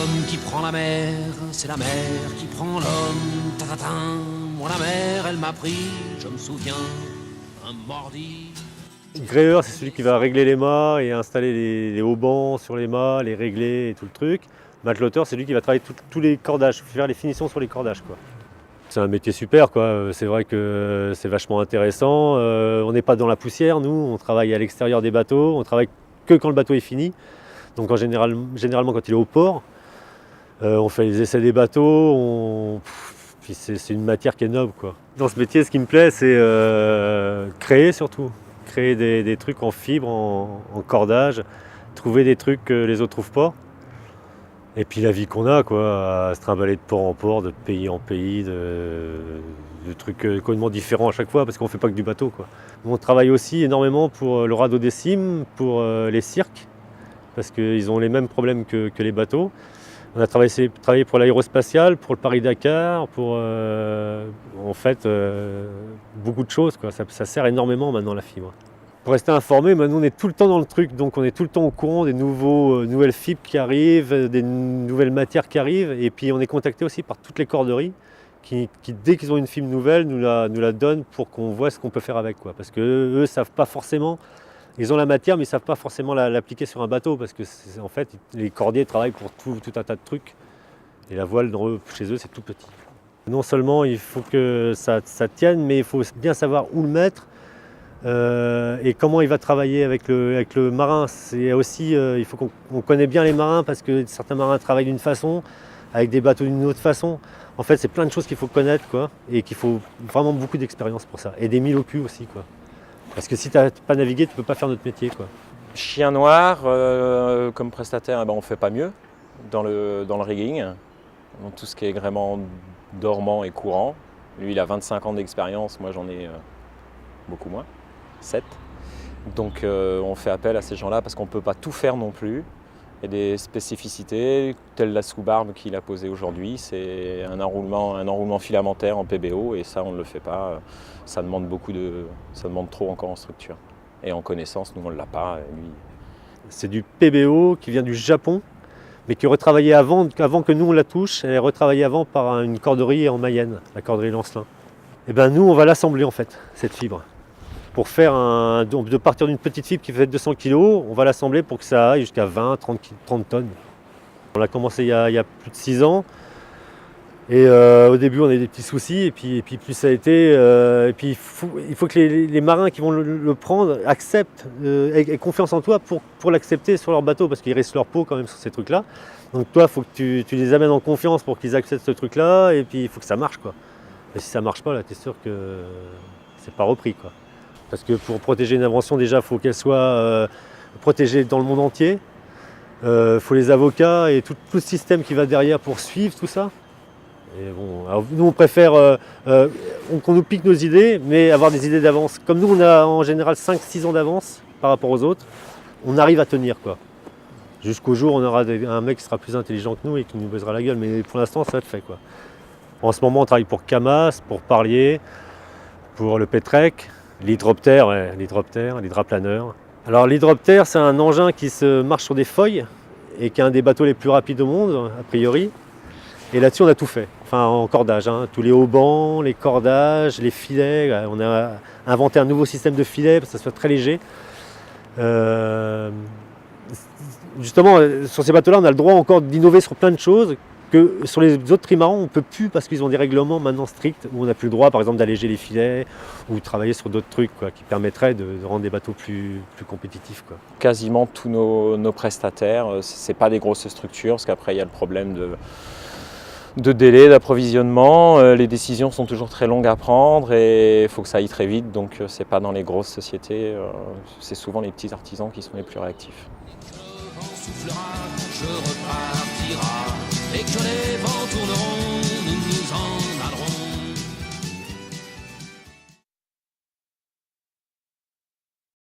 l'homme qui prend la mer, c'est la mer qui prend l'homme. Ta-ta-ta. Moi la mer, elle m'a pris, je me souviens, un mordi. Gréeur, c'est celui qui va régler les mâts et installer les haubans sur les mâts, les régler et tout le truc. Mateloteur, c'est lui qui va travailler tous les cordages, faire les finitions sur les cordages, quoi. C'est un métier super, quoi. C'est vrai que c'est vachement intéressant. On n'est pas dans la poussière, nous, on travaille à l'extérieur des bateaux, on travaille que quand le bateau est fini. Donc généralement quand il est au port, on fait les essais des bateaux, puis c'est une matière qui est noble, quoi. Dans ce métier, ce qui me plaît, c'est créer surtout. Créer des trucs en fibre, en cordage, trouver des trucs que les autres ne trouvent pas. Et puis la vie qu'on a, quoi, à se trimballer de port en port, de pays en pays, de trucs complètement différents à chaque fois, parce qu'on ne fait pas que du bateau, quoi. On travaille aussi énormément pour le radeau des cimes, pour les cirques, parce qu'ils ont les mêmes problèmes que les bateaux. On a travaillé pour l'aérospatiale, pour le Paris-Dakar, pour en fait beaucoup de choses, quoi. Ça sert énormément maintenant la fibre. Pour rester informé, maintenant on est tout le temps dans le truc, donc on est tout le temps au courant des nouvelles fibres qui arrivent, des nouvelles matières qui arrivent, et puis on est contacté aussi par toutes les corderies qui dès qu'ils ont une fibre nouvelle, nous la donnent pour qu'on voit ce qu'on peut faire avec, quoi. Parce qu'eux ne savent pas forcément, ils ont la matière mais ils ne savent pas forcément l'appliquer sur un bateau, parce que en fait les cordiers travaillent pour tout un tas de trucs, et la voile chez eux c'est tout petit. Non seulement il faut que ça tienne, mais il faut bien savoir où le mettre. Et comment il va travailler avec le marin. C'est aussi, il faut qu'on connaisse bien les marins, parce que certains marins travaillent d'une façon, avec des bateaux d'une autre façon. En fait, c'est plein de choses qu'il faut connaître, quoi, et qu'il faut vraiment beaucoup d'expérience pour ça. Et des mille au cul aussi, quoi. Parce que si tu n'as pas navigué, tu ne peux pas faire notre métier, quoi. Chien noir, comme prestataire, on ne fait pas mieux dans le rigging, dans tout ce qui est gréement dormant et courant. Lui, il a 25 ans d'expérience, moi j'en ai beaucoup moins. 7. Donc on fait appel à ces gens-là parce qu'on ne peut pas tout faire non plus. Il y a des spécificités, telle la sous-barbe qu'il a posée aujourd'hui, c'est un enroulement filamentaire en PBO, et ça on ne le fait pas. Ça demande trop encore en structure. Et en connaissance, nous on ne l'a pas. Lui... C'est du PBO qui vient du Japon, mais qui est retravaillé avant que nous on la touche. Elle est retravaillée avant par une corderie en Mayenne, la corderie Lancelin. Et ben nous on va l'assembler en fait, cette fibre. Pour faire de partir d'une petite fibre qui fait 200 kg, on va l'assembler pour que ça aille jusqu'à 20-30 tonnes. On a commencé il y a plus de 6 ans. Et au début, on a eu des petits soucis. Et puis plus ça a été. Et puis il faut que les marins qui vont le prendre acceptent, aient confiance en toi pour l'accepter sur leur bateau, parce qu'ils risquent leur peau quand même sur ces trucs-là. Donc toi, il faut que tu les amènes en confiance pour qu'ils acceptent ce truc-là. Et puis il faut que ça marche, quoi. Et si ça ne marche pas, là, tu es sûr que c'est pas repris, quoi. Parce que pour protéger une invention, déjà, il faut qu'elle soit protégée dans le monde entier. Il faut les avocats et tout le système qui va derrière pour suivre tout ça. Et bon, alors nous, on préfère qu'on nous pique nos idées, mais avoir des idées d'avance. Comme nous, on a en général 5-6 ans d'avance par rapport aux autres, on arrive à tenir, quoi. Jusqu'au jour où on aura un mec qui sera plus intelligent que nous et qui nous baisera la gueule. Mais pour l'instant, ça va être fait, quoi. En ce moment, on travaille pour Camas, pour Parlier, pour le Pétrec. L'hydroptère, l'hydraplaneur. Alors l'hydroptère, c'est un engin qui se marche sur des feuilles et qui est un des bateaux les plus rapides au monde, a priori. Et là-dessus, on a tout fait, enfin en cordage, hein. Tous les haubans, les cordages, les filets. On a inventé un nouveau système de filets parce que ça soit très léger. Justement, sur ces bateaux-là, on a le droit encore d'innover sur plein de choses que sur les autres trimarans, on ne peut plus, parce qu'ils ont des règlements maintenant stricts où on n'a plus le droit, par exemple, d'alléger les filets ou de travailler sur d'autres trucs, quoi, qui permettraient de rendre des bateaux plus compétitifs, quoi. Quasiment tous nos prestataires, ce n'est pas des grosses structures, parce qu'après il y a le problème de délai, d'approvisionnement. Les décisions sont toujours très longues à prendre et il faut que ça aille très vite, donc ce n'est pas dans les grosses sociétés, c'est souvent les petits artisans qui sont les plus réactifs. Je repartira, et que les vents tourneront